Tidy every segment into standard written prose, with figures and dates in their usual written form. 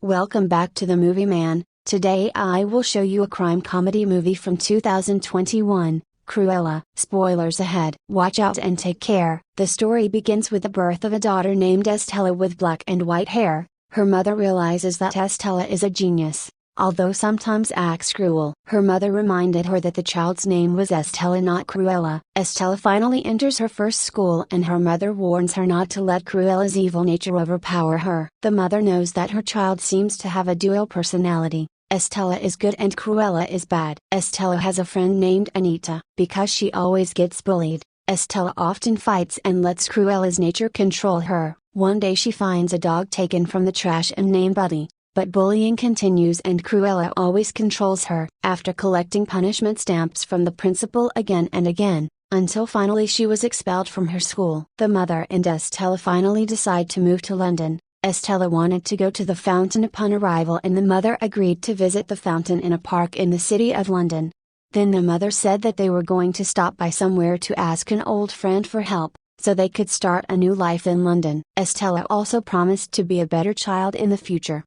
Welcome back to the Movie Man. Today I will show you a crime comedy movie from 2021, Cruella. Spoilers ahead. Watch out and take care. The story begins with the birth of a daughter named Estella with black and white hair. Her mother realizes that Estella is a genius, although sometimes acts cruel. Her mother reminded her that the child's name was Estella, not Cruella. Estella finally enters her first school and her mother warns her not to let Cruella's evil nature overpower her. The mother knows that her child seems to have a dual personality. Estella is good and Cruella is bad. Estella has a friend named Anita. Because she always gets bullied, Estella often fights and lets Cruella's nature control her. One day she finds a dog taken from the trash and named Buddy. But bullying continues and Cruella always controls her. After collecting punishment stamps from the principal again and again, until finally she was expelled from her school. The mother and Estella finally decide to move to London. Estella wanted to go to the fountain upon arrival and the mother agreed to visit the fountain in a park in the city of London. Then the mother said that they were going to stop by somewhere to ask an old friend for help, so they could start a new life in London. Estella also promised to be a better child in the future.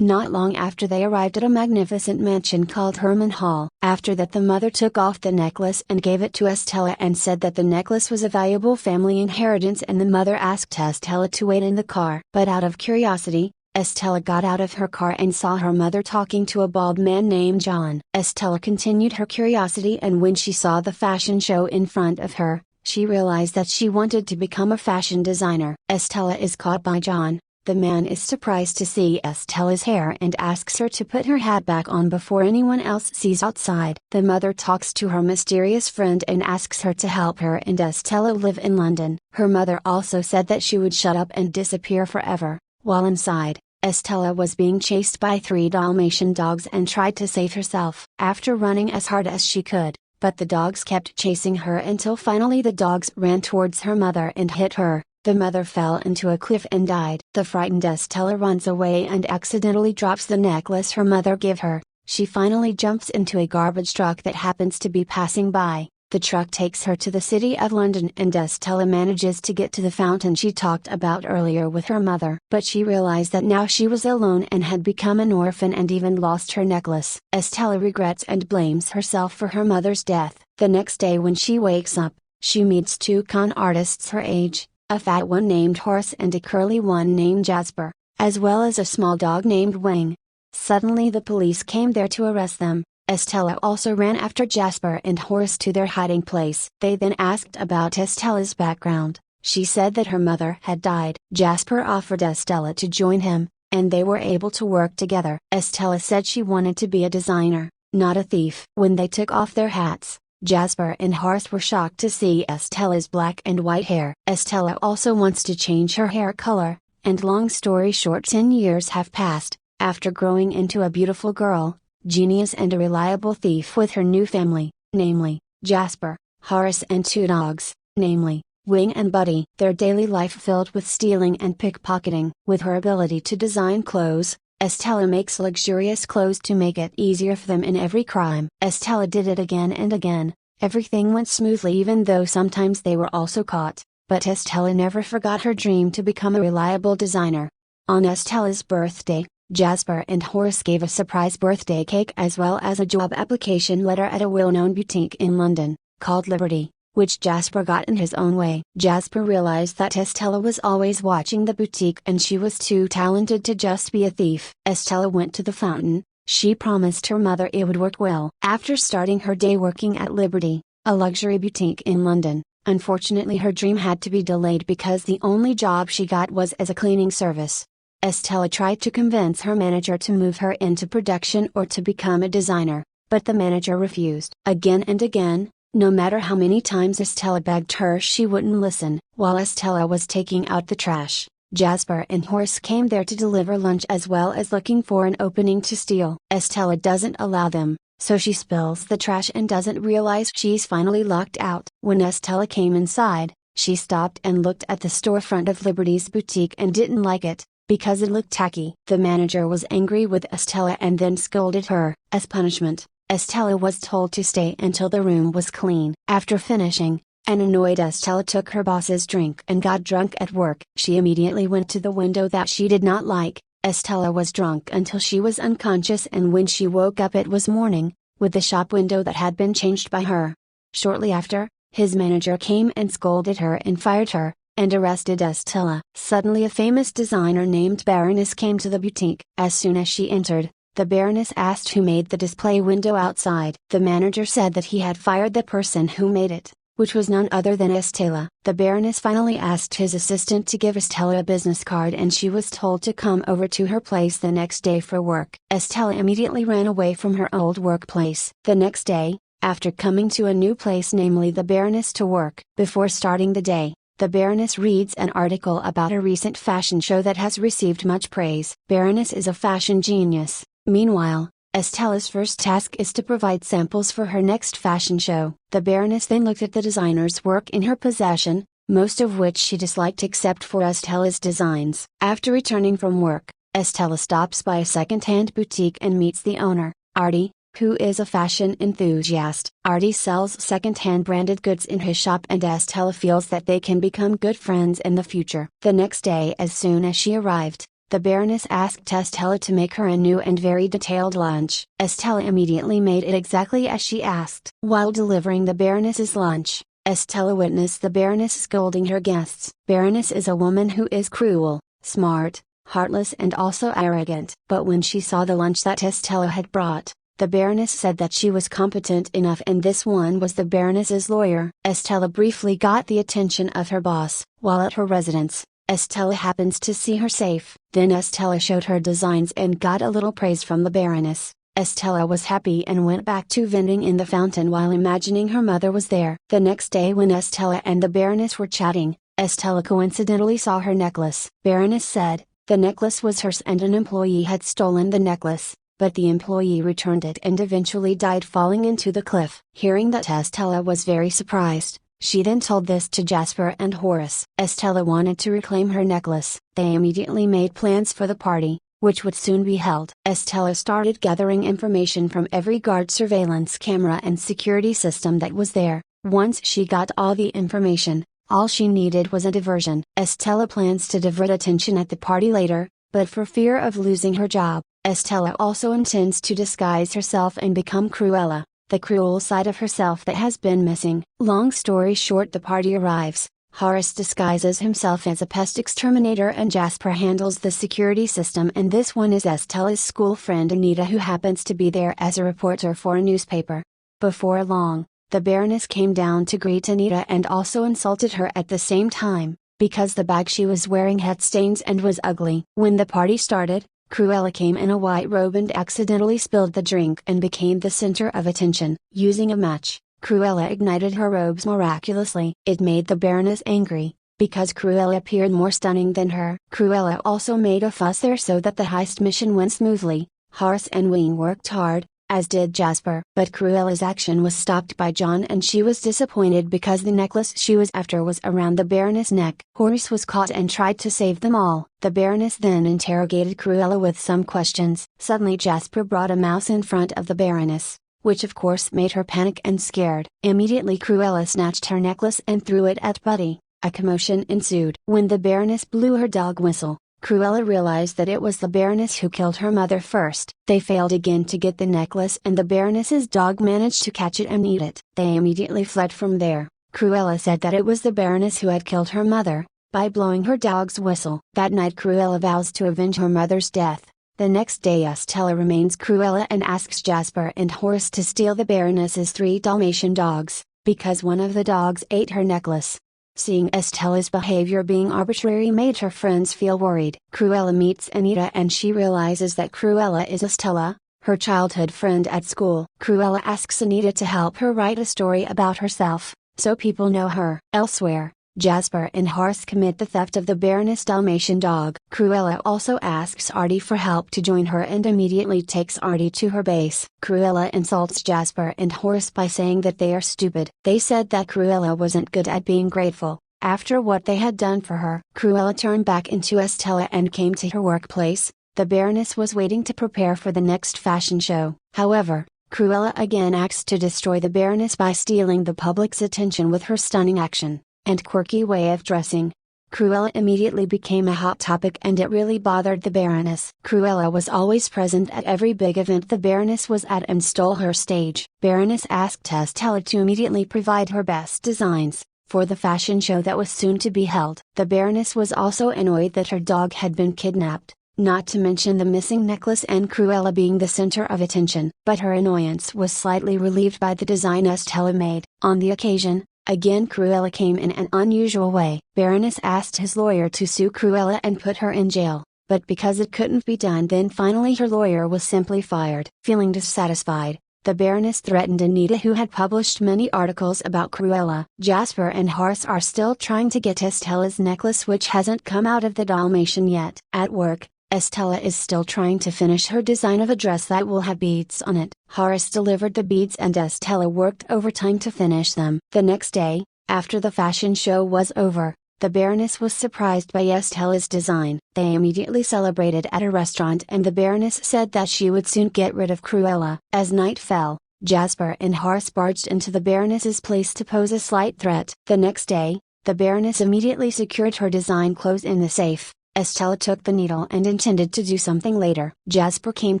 Not long after they arrived at a magnificent mansion called Herman Hall. After that the mother took off the necklace and gave it to Estella and said that the necklace was a valuable family inheritance and the mother asked Estella to wait in the car. But out of curiosity, Estella got out of her car and saw her mother talking to a bald man named John. Estella continued her curiosity and when she saw the fashion show in front of her, she realized that she wanted to become a fashion designer. Estella is caught by John. The man is surprised to see Estella's hair and asks her to put her hat back on before anyone else sees outside. The mother talks to her mysterious friend and asks her to help her and Estella live in London. Her mother also said that she would shut up and disappear forever. While inside, Estella was being chased by 3 Dalmatian dogs and tried to save herself. After running as hard as she could, but the dogs kept chasing her until finally the dogs ran towards her mother and hit her. The mother fell into a cliff and died. The frightened Estella runs away and accidentally drops the necklace her mother gave her. She finally jumps into a garbage truck that happens to be passing by. The truck takes her to the city of London and Estella manages to get to the fountain she talked about earlier with her mother. But she realized that now she was alone and had become an orphan and even lost her necklace. Estella regrets and blames herself for her mother's death. The next day when she wakes up, she meets 2 con artists her age. A fat one named Horace and a curly one named Jasper, as well as a small dog named Wing. Suddenly the police came there to arrest them. Estella also ran after Jasper and Horace to their hiding place. They then asked about Estella's background. She said that her mother had died. Jasper offered Estella to join him, and they were able to work together. Estella said she wanted to be a designer, not a thief. When they took off their hats, Jasper and Horace were shocked to see Estella's black and white hair. Estella also wants to change her hair color, and long story short 10 years have passed, after growing into a beautiful girl, genius and a reliable thief with her new family, namely, Jasper, Horace and 2 dogs, namely, Wing and Buddy. Their daily life filled with stealing and pickpocketing. With her ability to design clothes, Estella makes luxurious clothes to make it easier for them in every crime. Estella did it again and again. Everything went smoothly even though sometimes they were also caught, but Estella never forgot her dream to become a reliable designer. On Estella's birthday, Jasper and Horace gave a surprise birthday cake as well as a job application letter at a well-known boutique in London, called Liberty, which Jasper got in his own way. Jasper realized that Estella was always watching the boutique and she was too talented to just be a thief. Estella went to the fountain. She promised her mother it would work well. After starting her day working at Liberty, a luxury boutique in London, unfortunately her dream had to be delayed because the only job she got was as a cleaning service. Estella tried to convince her manager to move her into production or to become a designer, but the manager refused. Again and again, no matter how many times Estella begged her, she wouldn't listen. While Estella was taking out the trash, Jasper and Horace came there to deliver lunch as well as looking for an opening to steal. Estella doesn't allow them, so she spills the trash and doesn't realize she's finally locked out. When Estella came inside, she stopped and looked at the storefront of Liberty's boutique and didn't like it, because it looked tacky. The manager was angry with Estella and then scolded her. As punishment, Estella was told to stay until the room was clean. After finishing, an annoyed Estella took her boss's drink and got drunk at work. She immediately went to the window that she did not like, Estella was drunk until she was unconscious, and when she woke up it was morning, with the shop window that had been changed by her. Shortly after, his manager came and scolded her and fired her, and arrested Estella. Suddenly a famous designer named Baroness came to the boutique. As soon as she entered, the Baroness asked who made the display window outside. The manager said that he had fired the person who made it, which was none other than Estella. The Baroness finally asked his assistant to give Estella a business card, and she was told to come over to her place the next day for work. Estella immediately ran away from her old workplace. The next day, after coming to a new place, namely the Baroness, to work, before starting the day, the Baroness reads an article about a recent fashion show that has received much praise. Baroness is a fashion genius. Meanwhile, Estella's first task is to provide samples for her next fashion show. The Baroness then looked at the designer's work in her possession, most of which she disliked except for Estella's designs. After returning from work, Estella stops by a second-hand boutique and meets the owner, Artie, who is a fashion enthusiast. Artie sells second-hand branded goods in his shop, and Estella feels that they can become good friends in the future. The next day, as soon as she arrived, the Baroness asked Estella to make her a new and very detailed lunch. Estella immediately made it exactly as she asked. While delivering the Baroness's lunch, Estella witnessed the Baroness scolding her guests. Baroness is a woman who is cruel, smart, heartless, and also arrogant. But when she saw the lunch that Estella had brought, the Baroness said that she was competent enough, and this one was the Baroness's lawyer. Estella briefly got the attention of her boss. While at her residence, Estella happens to see her safe. Then Estella showed her designs and got a little praise from the Baroness. Estella was happy and went back to vending in the fountain while imagining her mother was there. The next day, when Estella and the Baroness were chatting, Estella coincidentally saw her necklace. Baroness said the necklace was hers and an employee had stolen the necklace, but the employee returned it and eventually died falling into the cliff. Hearing that, Estella was very surprised. She then told this to Jasper and Horace. Estella wanted to reclaim her necklace. They immediately made plans for the party, which would soon be held. Estella started gathering information from every guard surveillance camera and security system that was there. Once she got all the information, all she needed was a diversion. Estella plans to divert attention at the party later, but for fear of losing her job, Estella also intends to disguise herself and become Cruella, the cruel side of herself that has been missing. Long story short, the party arrives. Horace disguises himself as a pest exterminator and Jasper handles the security system, and this one is Estella's school friend Anita, who happens to be there as a reporter for a newspaper. Before long, the Baroness came down to greet Anita and also insulted her at the same time, because the bag she was wearing had stains and was ugly. When the party started, Cruella came in a white robe and accidentally spilled the drink and became the center of attention. Using a match, Cruella ignited her robes miraculously. It made the Baroness angry, because Cruella appeared more stunning than her. Cruella also made a fuss there so that the heist mission went smoothly. Horace and Wayne worked hard, as did Jasper. But Cruella's action was stopped by John, and she was disappointed because the necklace she was after was around the Baroness' neck. Horace was caught and tried to save them all. The Baroness then interrogated Cruella with some questions. Suddenly Jasper brought a mouse in front of the Baroness, which of course made her panic and scared. Immediately Cruella snatched her necklace and threw it at Buddy. A commotion ensued. When the Baroness blew her dog whistle, Cruella realized that it was the Baroness who killed her mother first. They failed again to get the necklace, and the Baroness's dog managed to catch it and eat it. They immediately fled from there. Cruella said that it was the Baroness who had killed her mother, by blowing her dog's whistle. That night Cruella vows to avenge her mother's death. The next day Estella remains Cruella and asks Jasper and Horace to steal the Baroness's 3 Dalmatian dogs, because one of the dogs ate her necklace. Seeing Estella's behavior being arbitrary made her friends feel worried. Cruella meets Anita and she realizes that Cruella is Estella, her childhood friend at school. Cruella asks Anita to help her write a story about herself, so people know her. Elsewhere, Jasper and Horace commit the theft of the Baroness' Dalmatian dog. Cruella also asks Artie for help to join her and immediately takes Artie to her base. Cruella insults Jasper and Horace by saying that they are stupid. They said that Cruella wasn't good at being grateful, after what they had done for her. Cruella turned back into Estella and came to her workplace. The Baroness was waiting to prepare for the next fashion show. However, Cruella again acts to destroy the Baroness by stealing the public's attention with her stunning action and quirky way of dressing. Cruella immediately became a hot topic and it really bothered the Baroness. Cruella was always present at every big event the Baroness was at and stole her stage. Baroness asked Estella to immediately provide her best designs for the fashion show that was soon to be held. The Baroness was also annoyed that her dog had been kidnapped, not to mention the missing necklace and Cruella being the center of attention. But her annoyance was slightly relieved by the design Estella made. On the occasion, again Cruella came in an unusual way. Baroness asked his lawyer to sue Cruella and put her in jail, but because it couldn't be done then finally her lawyer was simply fired. Feeling dissatisfied, the Baroness threatened Anita, who had published many articles about Cruella. Jasper and Horace are still trying to get Estella's necklace, which hasn't come out of the Dalmatian yet. At work, Estella is still trying to finish her design of a dress that will have beads on it. Horace delivered the beads and Estella worked overtime to finish them. The next day, after the fashion show was over, the Baroness was surprised by Estella's design. They immediately celebrated at a restaurant and the Baroness said that she would soon get rid of Cruella. As night fell, Jasper and Horace barged into the Baroness's place to pose a slight threat. The next day, the Baroness immediately secured her design clothes in the safe. Estella took the needle and intended to do something later. Jasper came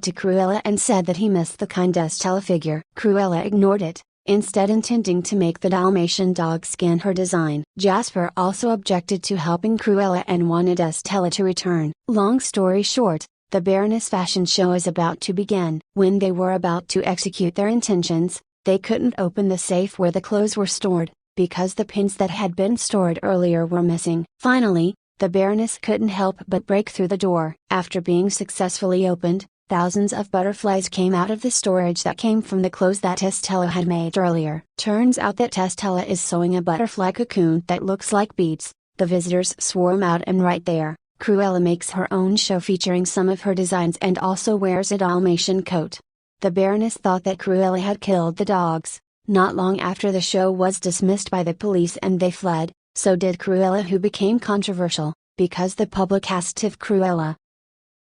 to Cruella and said that he missed the kind Estella figure. Cruella ignored it, instead intending to make the Dalmatian dog skin her design. Jasper also objected to helping Cruella and wanted Estella to return. Long story short, the Baroness fashion show is about to begin. When they were about to execute their intentions, they couldn't open the safe where the clothes were stored, because the pins that had been stored earlier were missing. Finally, the Baroness couldn't help but break through the door. After being successfully opened, thousands of butterflies came out of the storage that came from the clothes that Estella had made earlier. Turns out that Estella is sewing a butterfly cocoon that looks like beads. The visitors swarm out and right there, Cruella makes her own show featuring some of her designs and also wears a Dalmatian coat. The Baroness thought that Cruella had killed the dogs. Not long after the show was dismissed by the police and they fled, so did Cruella, who became controversial, because the public asked if Cruella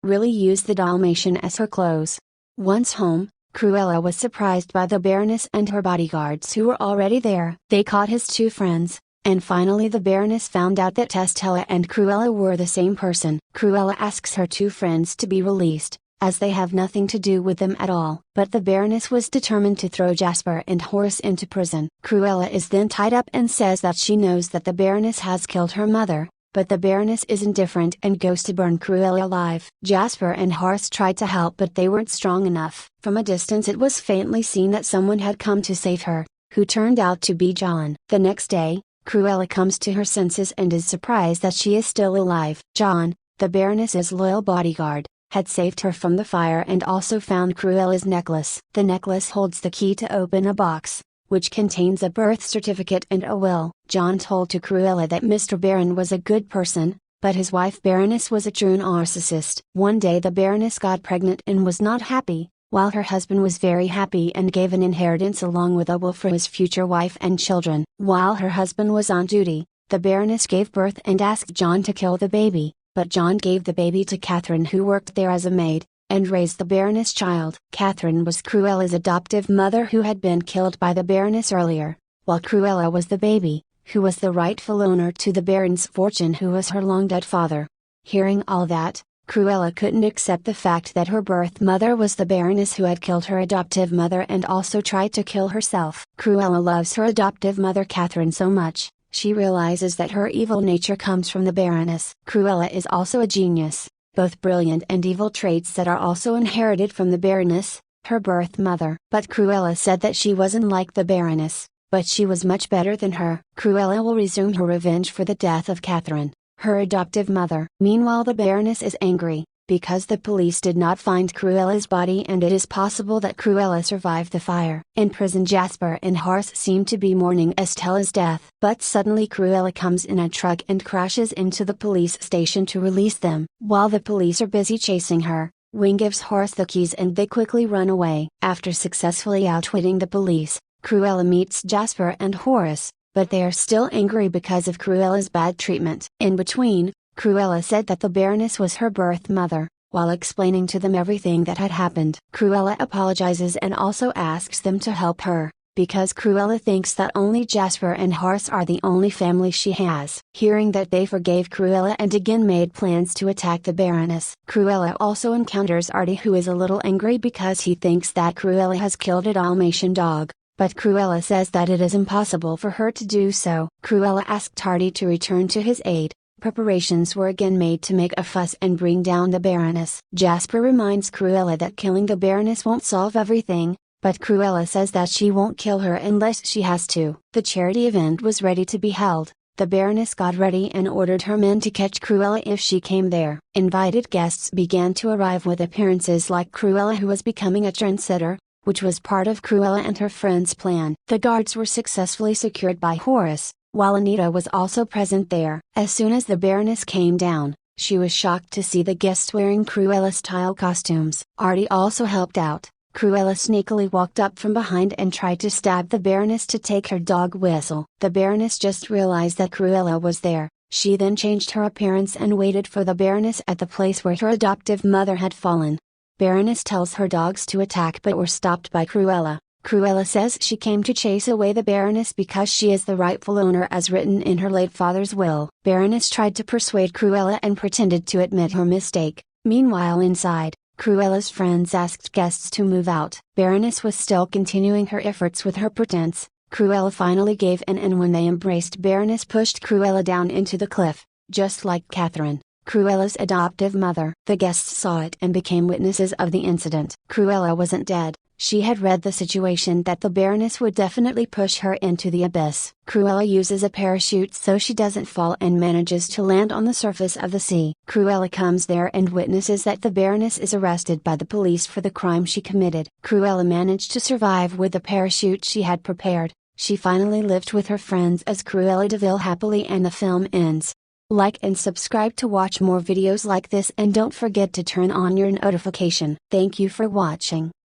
really used the Dalmatian as her clothes. Once home, Cruella was surprised by the Baroness and her bodyguards who were already there. They caught his two friends, and finally the Baroness found out that Estella and Cruella were the same person. Cruella asks her two friends to be released, as they have nothing to do with them at all. But the Baroness was determined to throw Jasper and Horace into prison. Cruella is then tied up and says that she knows that the Baroness has killed her mother, but the Baroness is indifferent and goes to burn Cruella alive. Jasper and Horace tried to help but they weren't strong enough. From a distance it was faintly seen that someone had come to save her, who turned out to be John. The next day, Cruella comes to her senses and is surprised that she is still alive. John, the Baroness's loyal bodyguard, had saved her from the fire and also found Cruella's necklace. The necklace holds the key to open a box, which contains a birth certificate and a will. John told to Cruella that Mr. Baron was a good person, but his wife Baroness was a true narcissist. One day the Baroness got pregnant and was not happy, while her husband was very happy and gave an inheritance along with a will for his future wife and children. While her husband was on duty, the Baroness gave birth and asked John to kill the baby. But John gave the baby to Catherine, who worked there as a maid, and raised the Baroness' child. Catherine was Cruella's adoptive mother who had been killed by the Baroness earlier, while Cruella was the baby, who was the rightful owner to the Baron's fortune, who was her long-dead father. Hearing all that, Cruella couldn't accept the fact that her birth mother was the Baroness who had killed her adoptive mother and also tried to kill herself. Cruella loves her adoptive mother Catherine so much, she realizes that her evil nature comes from the Baroness. Cruella is also a genius, both brilliant and evil traits that are also inherited from the Baroness, her birth mother. But Cruella said that she wasn't like the Baroness, but she was much better than her. Cruella will resume her revenge for the death of Catherine, her adoptive mother. Meanwhile the Baroness is angry, because the police did not find Cruella's body and it is possible that Cruella survived the fire. In prison Jasper and Horace seem to be mourning Estella's death. But suddenly Cruella comes in a truck and crashes into the police station to release them. While the police are busy chasing her, Wing gives Horace the keys and they quickly run away. After successfully outwitting the police, Cruella meets Jasper and Horace, but they are still angry because of Cruella's bad treatment. In between, Cruella said that the Baroness was her birth mother, while explaining to them everything that had happened. Cruella apologizes and also asks them to help her, because Cruella thinks that only Jasper and Horace are the only family she has. Hearing that they forgave Cruella and again made plans to attack the Baroness, Cruella also encounters Artie, who is a little angry because he thinks that Cruella has killed a Dalmatian dog. But Cruella says that it is impossible for her to do so. Cruella asked Artie to return to his aid. Preparations were again made to make a fuss and bring down the Baroness. Jasper reminds Cruella that killing the Baroness won't solve everything, but Cruella says that she won't kill her unless she has to. The charity event was ready to be held. The Baroness got ready and ordered her men to catch Cruella if she came there. Invited guests began to arrive with appearances like Cruella, who was becoming a trendsetter, which was part of Cruella and her friends' plan. The guards were successfully secured by Horace, while Anita was also present there. As soon as the Baroness came down, she was shocked to see the guests wearing Cruella-style costumes. Artie also helped out. Cruella sneakily walked up from behind and tried to stab the Baroness to take her dog whistle. The Baroness just realized that Cruella was there. She then changed her appearance and waited for the Baroness at the place where her adoptive mother had fallen. Baroness tells her dogs to attack but were stopped by Cruella. Cruella says she came to chase away the Baroness because she is the rightful owner as written in her late father's will. Baroness tried to persuade Cruella and pretended to admit her mistake. Meanwhile inside, Cruella's friends asked guests to move out. Baroness was still continuing her efforts with her pretense. Cruella finally gave in, and when they embraced, Baroness pushed Cruella down into the cliff, just like Catherine, Cruella's adoptive mother. The guests saw it and became witnesses of the incident. Cruella wasn't dead. She had read the situation that the Baroness would definitely push her into the abyss. Cruella uses a parachute so she doesn't fall and manages to land on the surface of the sea. Cruella comes there and witnesses that the Baroness is arrested by the police for the crime she committed. Cruella managed to survive with the parachute she had prepared. She finally lived with her friends as Cruella de Vil happily, and the film ends. Like and subscribe to watch more videos like this, and don't forget to turn on your notification. Thank you for watching.